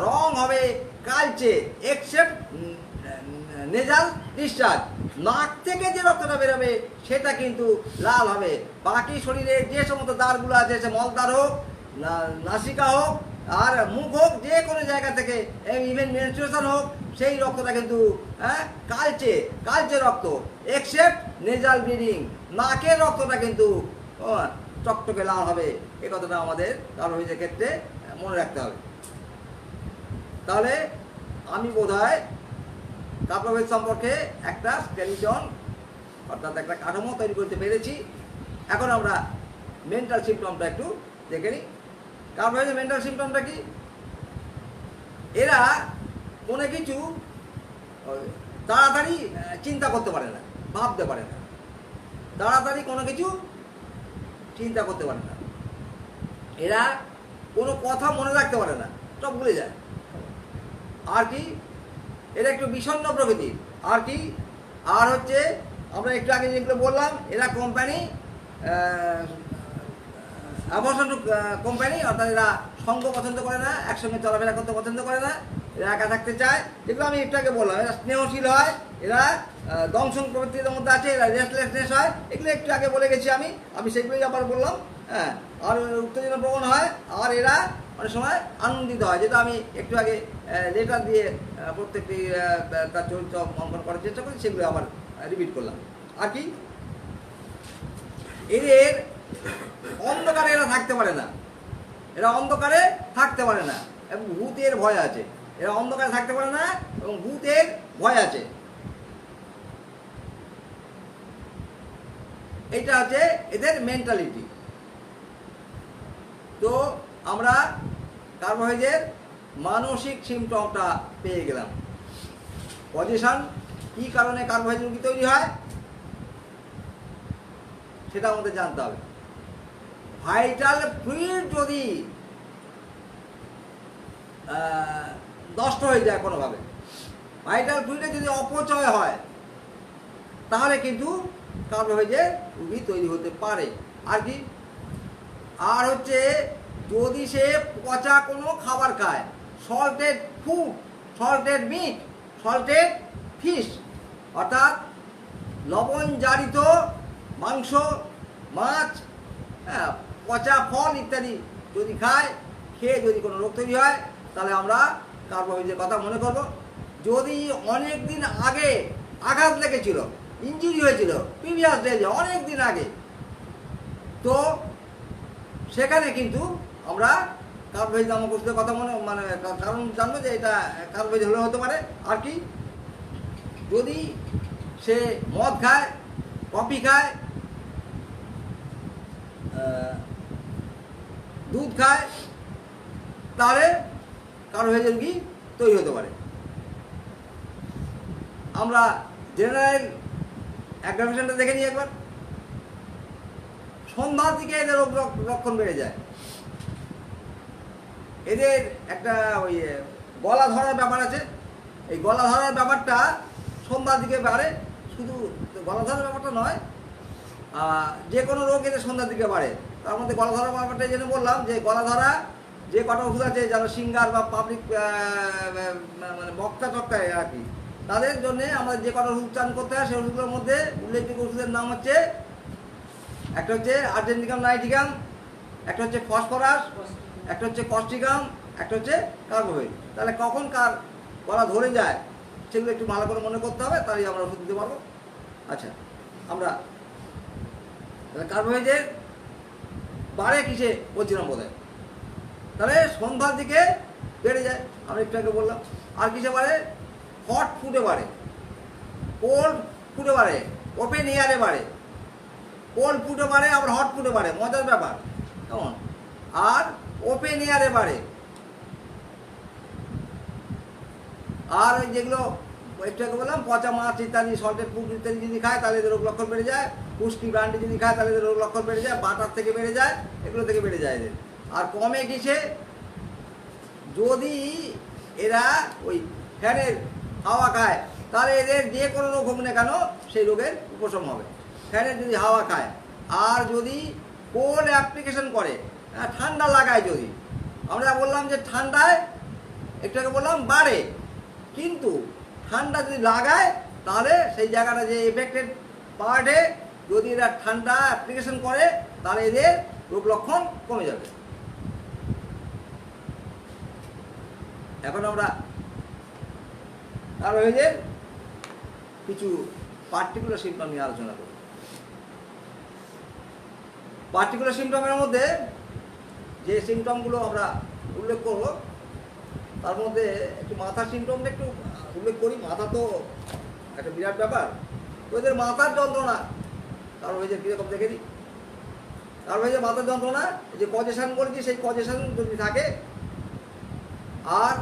রং হবে কালচে, এক্সেপ্ট নেজাল ডিসচার্জ। নাক থেকে যে রক্তটা বেরোবে সেটা কিন্তু লাল হবে। বাকি শরীরের যে সমস্ত দ্বারগুলো আছে, সে মলদ্বার হোক, নাসিকা হোক, আর মুখ হোক, যে কোনো জায়গা থেকে, ইভেন মেনস্ট্রুয়েশন হোক, সেই রক্তটা কিন্তু কালচে রক্ত, এক্সেপ্ট নেজাল ব্লিডিং। নাকের রক্তটা কিন্তু টকটকে লাল হবে। এই কথাটা আমাদের কার্বোহাইড্রেটের ক্ষেত্রে মনে রাখতে হবে। তাহলে আমি বোধহয় কার্বোহাইড্রেট সম্পর্কে একটা স্কেলিটন, অর্থাৎ একটা কাঠামো তৈরি করতে পেরেছি। এখন আমরা মেন্টাল সিমটমটা একটু দেখে নিই। কার্বোহাইড্রেট মেন্টাল সিমটমটা কি? এরা কোনো কিছু তাড়াতাড়ি চিন্তা করতে পারে না, ভাবতে পারে না, তাড়াতাড়ি কোনো কিছু চিন্তা করতে পারে না। এরা কোনো কথা মনে রাখতে পারে না, সব ভুলে যায়। আর কি? এরা একটু বিষণ্ণ প্রকৃতির। আর কি? আর হচ্ছে আমরা একটু আগে যেগুলো বললাম, এরা কোম্পানি অ্যাভারশন টু কোম্পানি, অর্থাৎ এরা সঙ্গ পছন্দ করে না, একসঙ্গে চলাফেরা করতে পছন্দ করে না, এরা একা থাকতে চায়। যেগুলো আমি একটু আগে বললাম, এরা স্নেহশীল হয়, এরা দংশন প্রবৃত্তির মধ্যে আছে, এরা রেস্টলেসনেস হয়, এগুলো একটু আগে বলে গেছি আমি সেগুলোই আবার বললাম। হ্যাঁ, আর উত্তেজনা প্রবণ হয়, আর এরা অনেক সময় আনন্দিত হয়, যেটা আমি একটু আগে লেটার দিয়ে প্রত্যেকটি তার চরিত্র অঙ্কন করার চেষ্টা করি, সেগুলো আবার রিপিট করলাম। আর কি? এদের অন্ধকারে এরা থাকতে পারে না, এরা অন্ধকারে থাকতে পারে না, এবং ভূতের ভয় আছে। এরা অন্ধকারে থাকতে পারে না এবং ভূতের ভয় আছে। এটা হচ্ছে এদের মেন্টালিটি। তো আমরা কার্বোহাইড্রেট মানসিক সিমটমটা পেয়ে গেলাম। পজিশন, কি কারণে কার্বোহাইড্রেট রোগী তৈরি হয় সেটা আমাদের জানতে হবে। ভাইটাল ফ্লুইড যদি নষ্ট হয়ে যায় কোনোভাবে, ভাইটাল ফ্লুইডে যদি অপচয় হয়, তাহলে কিন্তু কার্বোহাইড্রেট রোগী তৈরি হতে পারে। আর কি? আর হচ্ছে যদি সে পচা কোনো খাবার খায়, salted food, salted meat, salted fish, অর্থাৎ লবণ জারিত মাংস, মাছ, হ্যাঁ, পচা ফল ইত্যাদি যদি খায়, খেয়ে যদি কোনো রোগ তৈরি হয়, তাহলে আমরা কার্বোহাইড্রেটের কথা মনে করব। যদি অনেক দিন আগে আঘাত লেগেছিল, ইনজুরি হয়েছিল, প্রিভিয়াস ডেজে অনেক দিন আগে, তো সেখানে কিন্তু আমরা কার্বোহাইড্রেট নামক ওষুধের কথা কারণ জানবো যে এটা কার্বোহাইড্রেট হলে হতে পারে। আর কি? যদি সে মদ খায়, কফি খায়, দুধ খায়, তাহলে কার্বোহাইড্রেট রোগী তৈরি হতে পারে। আমরা জেনারেল অ্যাগ্রাভেশনটা দেখে নিই একবার। সন্ধ্যার দিকে এদের রোগ লক্ষণ বেড়ে যায়। এদের একটা ওই গলা ধরার ব্যাপার আছে। এই গলা ধরার ব্যাপারটা সন্ধ্যার দিকে বাড়ে। শুধু গলা ধরার ব্যাপারটা নয়, যে কোনো রোগ এদের সন্ধ্যার দিকে বাড়ে। তার মধ্যে গলা ধরার ব্যাপারটা জেনে বললাম যে গলা ধরা যে কটা ওষুধ আছে, যারা সিঙ্গার বা পাবলিক মানে বক্তা টক্তা আর কি, তাদের জন্য আমাদের যে কটা ওষুধ চান করতে হয়, সেই ওষুধগুলোর মধ্যে উল্লেখযোগ্য ওষুধের নাম হচ্ছে, একটা হচ্ছে আর্জেন্টিকাম নাইটিকাম, একটা হচ্ছে ফসফরাস, একটা হচ্ছে কস্টিকাম, একটা হচ্ছে কার্বোহাইড্রেট। তাহলে কখন কার গলা ধরে যায় সেগুলো একটু ভালো করে মনে করতে হবে, তাহলে আমরা ওষুধ দিতে পারবো। আচ্ছা, আমরা কার্বোহাইড্রেট বাড়ে কিসে বলছিলাম বোধহয়, তাহলে সন্ধ্যার দিকে বেড়ে যায়, আমরা একটু আগে বললাম। আর কিসে বাড়ে? হট ফুডে বাড়ে, কোল্ড ফুডে বাড়ে, ওপেন এয়ারে বাড়ে। কোল্ড ফুডে বাড়ে, আবার হট ফুডে বাড়ে, মজার ব্যাপার কেমন। আর ওপেন এয়ারে বাড়ে। আর ওই যেগুলো একটু আগে বললাম পচা মাছ ইত্যাদি সল্টেড ফুড ইত্যাদি যদি খায় তাহলে এদের রোগ লক্ষণ বেড়ে যায়, পুষ্টি ব্রান্ডি যদি খায় তাহলে এদের রোগ লক্ষণ বেড়ে যায়, বাটার থেকে বেড়ে যায়, এগুলো থেকে বেড়ে যায় এদের। আর কমে কিসে, যদি এরা ওই ফ্যানের হাওয়া খায় তাহলে এদের যে কোনো রোগ হোক না কেন সেই রোগের উপশম হবে, ফ্যানের যদি হাওয়া খায়। আর যদি কোল্ড অ্যাপ্লিকেশন করে, ঠান্ডা লাগায়, যদি আমরা বললাম যে ঠান্ডায় একটু আগে বললাম বাড়ে, কিন্তু ঠান্ডা যদি লাগায় তাহলে সেই জায়গাটা যে এফেক্টেড পার্টে যদি এরা ঠান্ডা অ্যাপ্লিকেশন করে তাহলে এদের রোগ লক্ষণ কমে যাবে। এখন আমরা তার এদের কিছু পার্টিকুলার সিমটম নিয়ে আলোচনা করি। পার্টিকুলার সিমটমের মধ্যে যে সিমটমগুলো আমরা উল্লেখ করব তার মধ্যে একটু মাথার সিমটমটা একটু উল্লেখ করি। মাথা তো একটা বিরাট ব্যাপার, ওদের মাথার যন্ত্রণা কারো হয়েছে কীরকম দেখে দিই। কারো হয়েছে মাথার যন্ত্রণা, যে কজেশন বলছি সেই কজেশন যদি থাকে, আর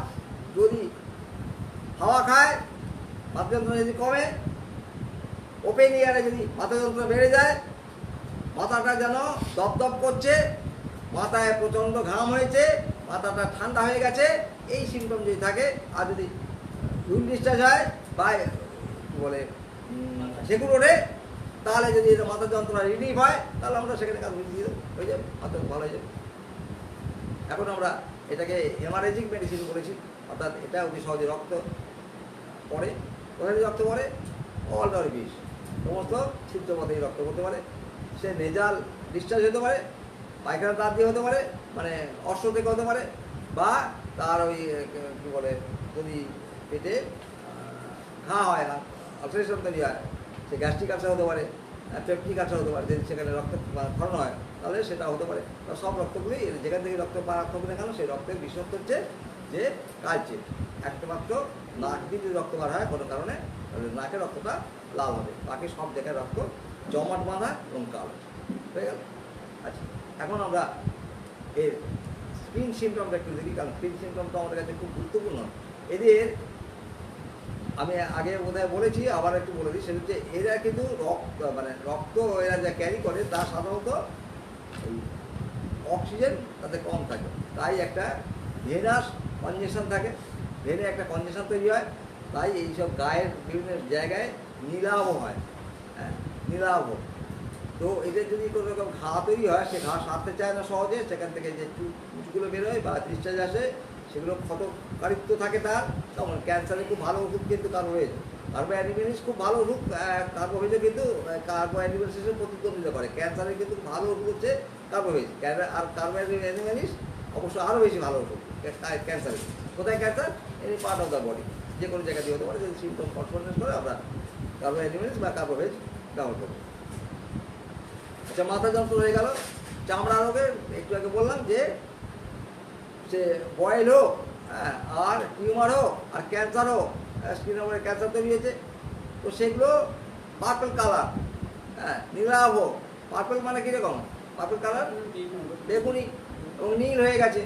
যদি হাওয়া খায় মাথা যন্ত্রণা যদি কমে, ওপেন এয়ারে যদি মাথা যন্ত্রণা বেড়ে যায়, মাথাটা যেন দপদপ করছে, মাথায় প্রচণ্ড ঘাম হয়েছে, মাথাটা ঠান্ডা হয়ে গেছে, এই সিমটম যদি থাকে, আর যদি ইউরিন ডিসচার্জ হয় বা বলে সেগুলো ওঠে, তাহলে যদি মাথার যন্ত্রণা রিলিফ হয় তাহলে আমরা সেখানে কাজ দিয়ে হয়ে যাবে, মাথা ভালো হয়ে যাবে। এখন আমরা এটাকে হেমারেজিক মেডিসিন বলেছি, অর্থাৎ এটা অতি সহজে রক্ত পড়ে, কোথায় রক্ত পড়ে, অল অরিফিস, সমস্ত ছিদ্রপথেই রক্ত পড়তে পারে। সে নেজাল ডিসচার্জ হতে পারে, পায়খানা তার দিয়ে হতে পারে, মানে অস্ত্র থেকে হতে পারে, বা তার ওই কী বলে যদি পেটে ঘা হয়, আলসারেশন তৈরি হয়, সে গ্যাস্ট্রিক আলসার হতে পারে, পেপটিক আলসার হতে পারে, যদি সেখানে রক্ত ক্ষরণ হয় তাহলে সেটা হতে পারে। সব রক্তগুলি যেখান থেকে রক্ত রক্তগুলি কেন সেই রক্তের বিশেষত্ব হচ্ছে যে কালচে, একটা মাত্র নাক দিয়ে যদি রক্ত বার হয় কোনো কারণে তাহলে নাকের রক্তটা লাল হবে, বাকি সব জায়গায় রক্ত জমাট বাঁধা এবং কালো হয়ে গেল। আচ্ছা, এখন আমরা এর স্প্রিং সিমটমটা একটু দেখি, কারণ স্প্রিং সিমটমটা আমাদের কাছে খুব গুরুত্বপূর্ণ। এদের আমি আগে বোধহয় বলেছি, আবার একটু বলে দিই, সেটা হচ্ছে এরা কিন্তু রক্ত মানে রক্ত এরা যা ক্যারি করে তা সাধারণত ওই অক্সিজেন তাতে কম থাকে, তাই একটা ভেনাস কনজেশন থাকে, ভেনে একটা কনজেশন তৈরি হয়, তাই এইসব গায়ের বিভিন্ন জায়গায় নীলাভ হয়, হ্যাঁ নীলাভ। তো এদের যদি কোনো রকম ঘা তৈরি হয়, সে ঘা সারতে চায় না সহজে, সেখান থেকে যে চুচগুলো বেরোয় বা ডিসচার্জ আসে সেগুলো ক্ষতকারিত্ব থাকে তার, তেমন ক্যান্সারের খুব ভালো ওষুধ কিন্তু কার্বোভেজ, কার্বোঅ্যানিমেলিস খুব ভালো ওষুধ, কার্বোভেজও কিন্তু কার্বোঅ্যানিমেলিসের প্রতিদ্বন্দ্বিতা করে। ক্যান্সারের কিন্তু ভালো ওষুধ হচ্ছে কার্বোভেজ, আর কার্বোঅ্যানিমেলিস অবশ্য আরও বেশি ভালো ওষুধ ক্যান্সারের। কোথায় cancer? Any part of the body, যে কোনো জায়গায় দিয়ে হতে পারে, যদি সিমটম কনফারেন্স করে আমরা কার্বোঅ্যানিমেলিস বা কার্বোভেজ ব্যবহার করবো। আচ্ছা, মাথা যন্ত্রণা হয়ে গেল। চামড়া রোগের একটু আগে বললাম যে সে বয়েল হোক, হ্যাঁ, আর টিউমার হোক, আর ক্যান্সার হোক, স্কিন ওপরে ক্যান্সার তৈরি হয়েছে, তো সেগুলো পার্পল কালার, হ্যাঁ নীলাভ হোক। পার্পল মানে কীরকম? পার্পল কালার বেগুনি এবং নীল হয়ে গেছে।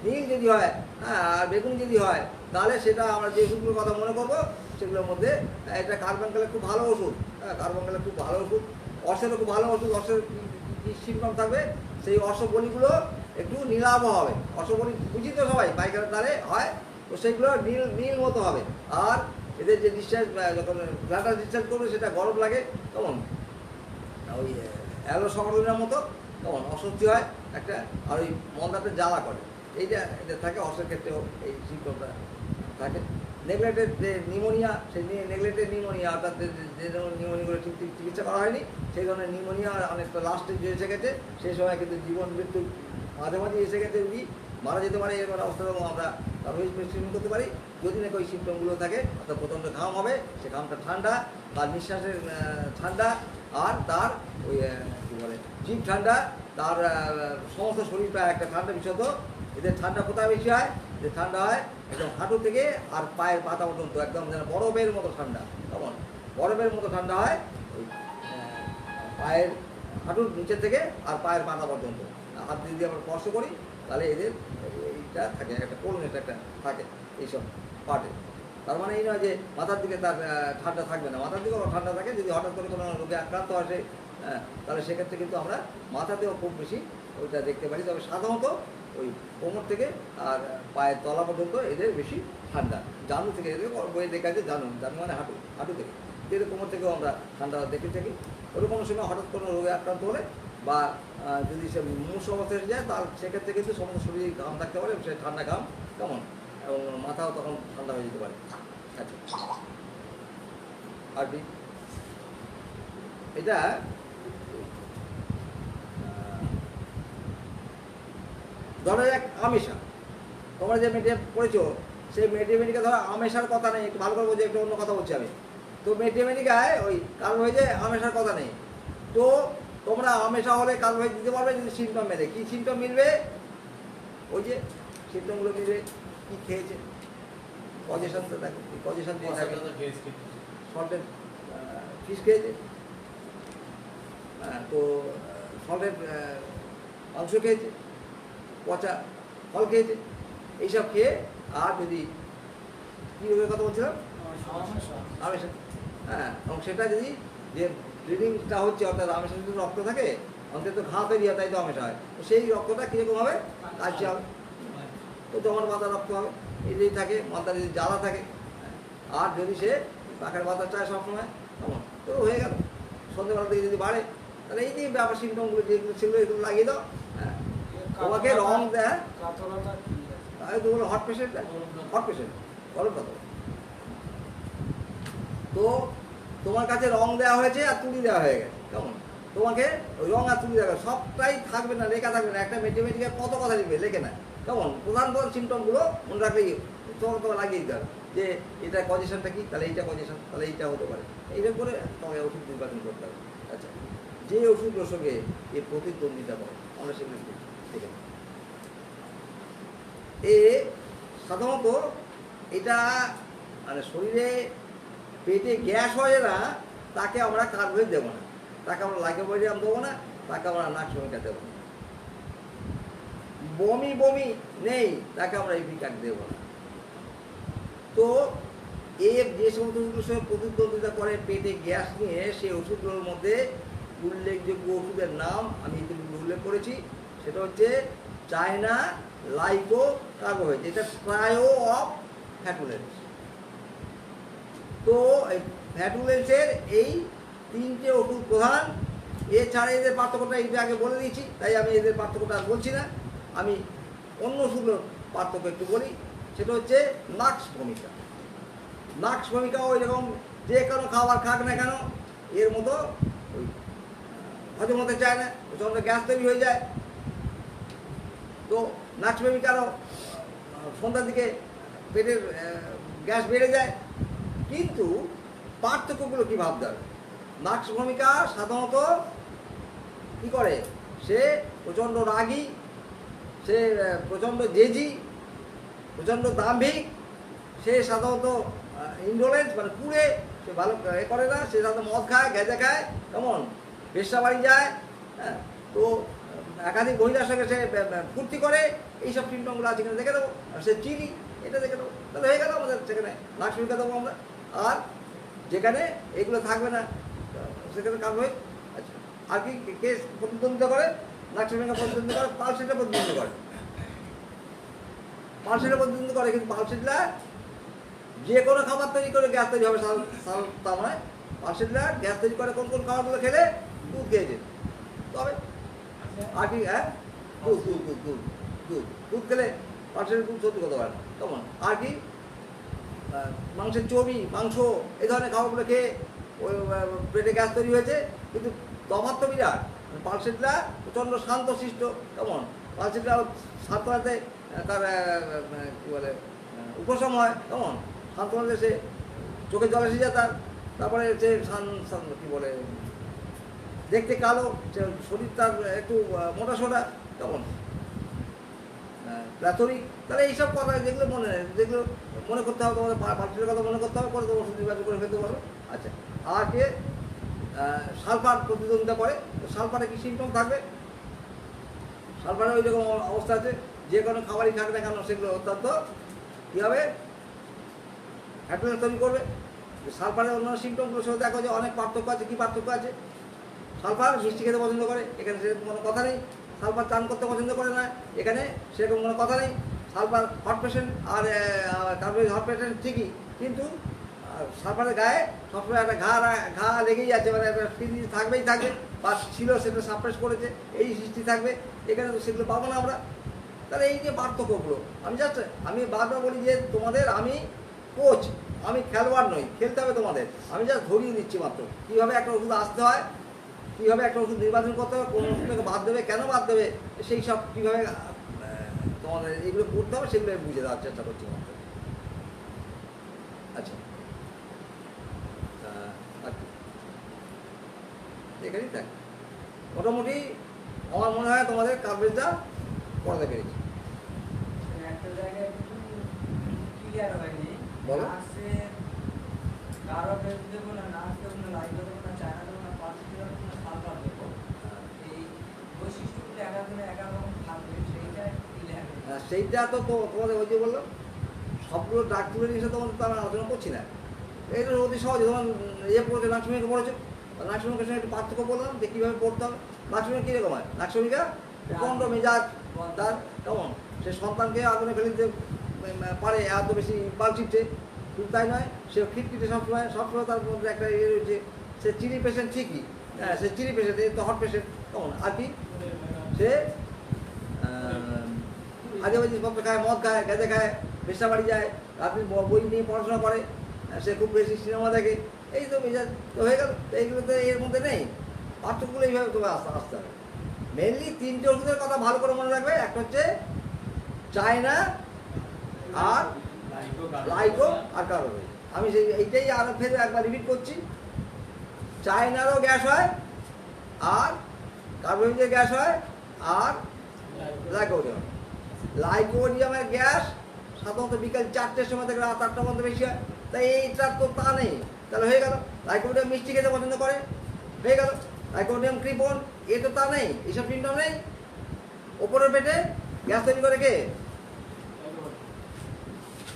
নীল যদি হয়, হ্যাঁ, আর বেগুনি যদি হয়, তাহলে সেটা আমরা যে ওষুধগুলোর কথা মনে করবো সেগুলোর মধ্যে এটা কার্বনকালের খুব ভালো ওষুধ, হ্যাঁ কার্বনকালের খুব ভালো ওষুধ। অর্শেরও খুব ভালো ওষুধ, অর্শের কী সিমটম থাকবে, সেই অশ্ববলিগুলো একটু নীলাভ হবে। অশ্ববলি বুঝি তো সবাই, পায়খানার দ্বারে হয়, তো সেইগুলো নীল নীল মতো হবে। আর এদের যে ডিসচার্জ যখন ব্লাডার ডিসচার্জ করবে সেটা গরম লাগে, তখন ওই অ্যালো সংরোধনের মতো তখন অস্বস্তি হয় একটা, আর ওই মন্দাটা জ্বালা করে, এইটা এদের থাকে। অর্শের ক্ষেত্রেও এই সিমটমটা থাকে। নেগলেক্টেড যে নিউমোনিয়া, সেই নেগলেক্টেড নিউমোনিয়া, অর্থাৎ যে ধরনের নিউমোনিয়াগুলো ঠিক ঠিক চিকিৎসা করা হয়নি, সেই ধরনের নিউমোনিয়া অনেকটা লাস্টে যে এসে গেছে, সেই সময় কিন্তু জীবন মৃত্যুর মাঝে মাঝে এসে গেছে, রুগী মারা যেতে পারে। এরকম অবস্থাতেও আমরা কার্বোভেজ প্রেসক্রিপশন করতে পারি। যদি না ওই সিমটমগুলো থাকে, অর্থাৎ প্রচণ্ড ঘাম হবে, সে ঘামটা ঠান্ডা, তার নিঃশ্বাসের ঠান্ডা, আর তার ওই কী বলে জিভ ঠান্ডা, তার সমস্ত শরীরটা একটা ঠান্ডা বিশদ। এদের ঠান্ডা কোথায় বেশি হয়? যে ঠান্ডা হয় একদম হাঁটু থেকে আর পায়ের পাতা পর্যন্ত, একদম যেন বরফের মতো ঠান্ডা। তখন বরফের মতো ঠান্ডা হয় ওই পায়ের হাঁটুর নিচের থেকে আর পায়ের পাতা পর্যন্ত। হাত দিয়ে আমরা স্পর্শ করি তাহলে এদের এইটা থাকে, একটা কোলন, এটা একটা থাকে এইসব পার্টে। তার মানে এই নয় যে মাথার দিকে তার ঠান্ডা থাকবে না, মাথার দিকেও ঠান্ডা থাকে। যদি হঠাৎ করে কোনো রোগে আক্রান্ত হয় সে, তাহলে সেক্ষেত্রে কিন্তু আমরা মাথাতেও খুব বেশি ওইটা দেখতে পারি। তবে সাধারণত ওই কোমর থেকে আর পায়ের তলা পর্যন্ত এদের বেশি ঠান্ডা। জানু থেকে এদের বইয়ে দেখা যায়, জানু জানু মানে হাঁটু, হাঁটু থেকে এদের কোমর থেকেও আমরা ঠান্ডা দেখে থাকি। ওর কোনো সময় হঠাৎ কোনো রোগে আক্রান্ত হলে বা যদি সে মুষ অবস্থায় এসে যায়, তার সেক্ষেত্রে কিন্তু সমস্ত শরীরে ঘাম থাকতে পারে, সে ঠান্ডা ঘাম কেমন, এবং মাথাও তখন ঠান্ডা হয়ে যেতে পারে। আচ্ছা, আর কি এটা ধরো এক আমেশা, তোমরা যে মেটে পড়েছো সেই মেটেমেটিকা ধরো আমেশার কথা নেই, একটু ভালো করে বোঝো, একটু অন্য কথা বলছি আমি। তো মেটেমেটিকায় ওই কার্বোহাইড্রেটে আমেশার কথা নেই। তো তোমরা আমেশা হলে কার্বোহাইড্রেট দিতে পারবে যদি সিমটম মেলে। কী সিমটম মিলবে? ওই যে সিমটমগুলো মিলবে, কী খেয়েছে, পজিশন তো থাকে, পজিশন দিয়ে থাকে, সল্টেড ফিশ খেয়েছে, তো সল্টেড মাংস খেয়েছে, পচা ফল খেয়েছে, এইসব খেয়ে। আর যদি কী রোগের কথা বলছিলাম, আমেশা, হ্যাঁ, এবং সেটা যদি যে ব্লিডিংটা হচ্ছে, অর্থাৎ আমেশা যদি রক্ত থাকে, অন্তত ঘা তৈরি হয়, তাই তো আমেশা হয়। তো সেই রক্তটা কীরকম হবে? কালচে হবে, তো জমাট বাঁধা রক্ত হবে। এই যদি থাকে, মাথা যদি জ্বালা থাকে, আর যদি সে পাখার বাতা চায় সবসময়, তখন তো হয়ে গেল। সন্ধ্যেবেলা থেকে যদি বাড়ে, তাহলে এই যে ব্যাপার সিমটমগুলো যেগুলো ছিল এগুলো লাগিয়ে দাও। হ্যাঁ, তোমাকে রং দেয়, তাহলে তো বলো হট পেশেন্ট, হট পেশেন্ট গরম কথা। তো তোমার কাছে রং দেওয়া হয়েছে আর তুলি দেওয়া হয়ে গেছে, কেমন? তোমাকে ওই রং আর তুলি দেওয়া, সবটাই থাকবে না, লেখা থাকবে না। একটা মেটেমেটিকে কত কথা লিখবে, লেখে না, কেমন? প্রধান প্রধান সিমটমগুলো মনে রাখলেই তোমাকে লাগিয়ে দিতে হবে যে এটা কজেশনটা কি, তাহলে এইটা কজেশন, তাহলে এইটা হতে পারে। এইরকম করে তোমাকে ওষুধ নির্বাচন করতে হবে। আচ্ছা, যে ওষুধগুলোর সঙ্গে এই প্রতিদ্বন্দ্বিতা করে আমরা সেগুলো দেখে এ সাধারণত এটা মানে শরীরে পেটে গ্যাস হয় না, তাকে আমরা কার্বোহাইড্রেট দেবো না, তাকে আমরা লাইকোপোডিয়াম দেবো না, তাকে আমরা নাক্সমিকা দেবো না। বমি বমি নেই, তাকে আমরা ইপিকাক দেবো না। তো এর যে সমস্ত ওষুধগুলোর সঙ্গে প্রতিদ্বন্দ্বিতা করে পেটে গ্যাস নিয়ে, সেই ওষুধগুলোর মধ্যে উল্লেখযোগ্য ওষুধের নাম আমি ইতিমধ্যে উল্লেখ করেছি। সেটা হচ্ছে চায়না লাইকো কার্বোহাইড্রেট, এটা ট্রায়ো অফ ফ্যাটুলেন্স। তো এই ফ্যাটুলেন্সের এই তিনটে ওষুধ প্রধান। এছাড়া এদের পার্থক্যটা এই আগে বলে দিয়েছি, তাই আমি এদের পার্থক্যটা আর বলছি না। আমি অন্য ওষুধের পার্থক্য একটু বলি। সেটা হচ্ছে নাক্স ভূমিকা। নাক্স ভূমিকা ওই রকম যে কোনো খাবার খাক না কেন, এর মতো ওই হজম হতে চায় না, প্রচণ্ড গ্যাস তৈরি হয়ে যায়। তো নাক্স ভূমিকারও সন্ধ্যার দিকে পেটের গ্যাস বেড়ে যায়। কিন্তু পার্থক্যগুলো কী ভাবতে হবে? নাক্স ভূমিকা সাধারণত কী করে? সে প্রচণ্ড রাগী, সে প্রচণ্ড জেজি, প্রচণ্ড দাম্ভিক, সে সাধারণত ইন্ডোলেন্স মানে পুড়ে, সে ভালো এ করে না, সে সাধারণত মদ খায়, গেঁজা খায়, কেমন পেশা বাড়ি যায়, হ্যাঁ, তো একাধিক মহিলার সঙ্গে সে ফুর্তি করে। এইসব সিমটমগুলো আছে কিনা দেখে দেবো। আর সে চিনি, এটা দেখে দেবো, তাহলে হয়ে গেল আমাদের সেখানে নাক্স ভূমিকা দেবো আমরা। আর যেখানে এগুলো থাকবে না সেখানে কার্বোহাইড্রেট। আচ্ছা, আর কি কে প্রতিদ্বন্দ্বিতা করে? নাক্স ভূমিকা প্রতিদ্বন্দ্বিতা করে, পালসেটটা প্রতিদ্বন্দ্বিতা করে, পালসেটটা প্রতিদ্বন্দ্বিতা করে। কিন্তু পালসেটটা যে কোনো খাবার তৈরি করে গ্যাস তৈরি হবে, তা নয়। পালসেটটা গ্যাস তৈরি করে কোন কোন খাবারগুলো খেলে? দুধ খেয়েছে, তবে আর কি, হ্যাঁ, দুধ দুধ দুধ দুধ দুধ দুধ খেলে পালসেটের খুব সত্যি কথা পারে, কেমন? আর কি মাংসের চর্বি, মাংস, এই ধরনের খাবারগুলো খেয়ে ওই পেটে গ্যাস তৈরি হয়েছে। কিন্তু তফাৎ তো বিরাট। পালসেটটা প্রচণ্ড শান্তশিষ্ট, কেমন? পালসেটটা সান্ত্বনাতে তার কী বলে উপশম হয়, কেমন? সান্ত্বনাতে সে চোখে জল এসে যায় তার, তারপরে সে কী বলে দেখতে কালো, সে শরীর তার একটু মোটা সোটা, কেমন প্রাথমিক। তাহলে এইসব কথা যেগুলো যেগুলো মনে করতে হবে, তোমাদের পার্টির কথা মনে করতে হবে, করে তোমার ওষুধ নির্বাচন করে ফেলতে পারো। আচ্ছা, আর কে সালফার প্রতিদ্বন্দ্বিতা করে? সালফারে কি সিমটম থাকবে? সালফারে ওই রকম অবস্থা আছে, যে কোনো খাবারই খাক না কেন সেগুলো অত্যন্ত কী হবে? হ্যাডোলেন্স তৈরি করবে। সালফারের অন্যান্য সিমটমগুলো সঙ্গে দেখো যে অনেক পার্থক্য আছে। কী পার্থক্য আছে? সালফার মিষ্টি খেতে পছন্দ করে, এখানে সেরকম কোনো কথা নেই। সালফার চান করতে পছন্দ করে না, এখানে সেরকম কোনো কথা নেই। সালফার হট পেশেন্ট আর কার্বোহাইড্রেট হট পেশেন্ট ঠিকই, কিন্তু সালফারের গায়ে সবসময় একটা ঘা লেগেই আছে, মানে একটা ফিজি থাকবেই থাকবে, বা ছিল সেটা সাপ্রেস করেছে, এই সৃষ্টি থাকবে। এখানে তো সেগুলো পাবো না আমরা। তাহলে এই যে পার্থক্যগুলো, আমি বারবার বলি যে তোমাদের আমি কোচ, আমি খেলোয়াড় নই, খেলতে হবে তোমাদের। আমি জাস্ট ধরিয়ে দিচ্ছি মাত্র কীভাবে একটা ওষুধ আসতে হয়, কীভাবে একটা ওষুধ নির্বাচন করতে হবে, কোন ওষুধটাকে বাদ দেবে, কেন বাদ দেবে, সেই সব কীভাবে তোমাদের এগুলো করতে হবে সেগুলো বুঝে দেওয়ার চেষ্টা করছি মাত্র। আচ্ছা, এখানেই থাক। মোটামুটি আমার মনে হয় তোমাদের কাভারেজটা পড়াতে পেরেছি। একটা জায়গায় ক্লিয়ার হয়নি। বলো। কারো বেশ দেবো না, নাচ দেবো না, লাইভ দেবো না, চায়না দেবো না, পার্সি দেবো না, সালফার দেবো। এই বৈশিষ্ট্যগুলো একা রকম থাকবে, সেইটা ক্লিয়ার। সেইটা তো তোমাদের ওই যে বললাম, সবগুলো ডাক্তারের হিসেবে তোমাদের তো আমি আলোচনা করছি না। এইটা অতি সহজে তোমার ইয়ে পড়েছো, নাকসমিকা পড়েছো, নাকসমিকার সঙ্গে একটু পার্থক্য বললাম যে কীভাবে পড়তে হবে। নাকসমিকা কীরকম হয়? নাকসমিকা প্রচণ্ড মেজাজ তার, কেমন সে সন্তানকে আগুনে ফেলে দিতে পারে, এত বেশি বাল চিপছে, কিন্তু তাই নয়, সে খিটখিটে সবসময় তার মধ্যে একটা ইয়ে রয়েছে। সে চিনি পেশেন্ট ঠিকই, হ্যাঁ সে চিনি পেশেন্ট, এই তো হট পেশেন্ট, কেমন আর কি, সে আজে বাজে জিনিসপত্র খায়, মদ খায়, গাঁজা খায়, বেশা বাড়ি যায়, রাত্রি বই নিয়ে পড়াশোনা করে, সে খুব বেশি সিনেমা দেখে, এই তো মেজাজ তো হয়ে গেল। এইগুলো তো এর মধ্যে নেই। পার্থক্যগুলো এইভাবে তোমার আসতে হবে। মেনলি তিনটে ওষুধের কথা ভালো করে মনে রাখবে। একটা হচ্ছে চায়না, আর লাইকো, আর কার্বোহাইড্রেট। আমি এইটাই আরো ফের একবার রিপিট করছি। চায়নারও গ্যাস হয়, আর কার্বোহাইড্রেটের গ্যাস হয়, আর লাইকোডিয়াম। লাইকোডিয়ামের গ্যাস সাধারণত বিকাল 4টের সময় থেকে রাত 8টা পর্যন্ত বেশি হয়। তাই এইটার তো তা নেই, তাহলে হয়ে গেল। লাইকোডিয়াম মিষ্টি খেতে পছন্দ করে, হয়ে গেল। লাইকোডিয়াম কৃপণ, এ তো তা নেই, এইসব সিমটম নেই। ওপরের পেটে গ্যাস তৈরি করে কে?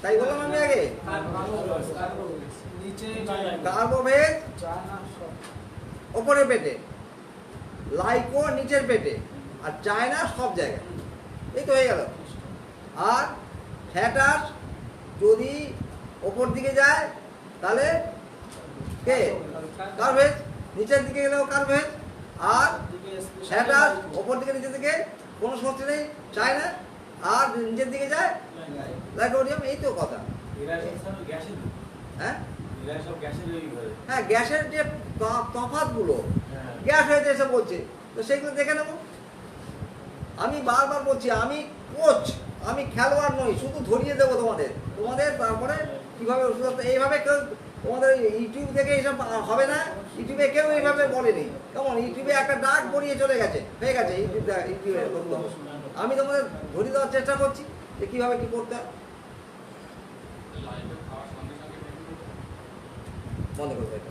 তাই বললাম আমি আগে, কার্বোভেজ ওপরের পেটে, লাইকো নিচের পেটে, আর চায়না সব জায়গায়। এই তো হয়ে গেল। আর ফ্যাটাস যদি ওপর দিকে যায় তাহলে কে? কার্বোভেজ। নিচের দিকে গেলেও কার্বোভেজ। আর ফ্যাটাস ওপর দিকে নিচের দিকে কোনো সমস্যা নেই, চায়না। আর নিচের দিকে যায় লাইকোডিয়াম। এই তো কথা। হ্যাঁ হ্যাঁ, গ্যাসের যে তফাৎগুলো, গ্যাস হয়েছে এসে বলছে, তো সেগুলো দেখে নেব। আমি বারবার বলছি আমি কোচ, আমি খেলোয়াড় নই, শুধু ধরিয়ে দেবো তোমাদের তারপরে কীভাবে ওষুধ। এইভাবে কেউ তোমাদের ইউটিউব দেখে এইসব হবে না। ইউটিউবে কেউ এইভাবে বলেনি, কেমন ইউটিউবে একটা ডাক পড়িয়ে চলে গেছে, হয়ে গেছে। ইউটিউবে আমি তোমাদের ধরিয়ে দেওয়ার চেষ্টা করছি যে কীভাবে কী করতে হয়। বন্ধ করবে এটা।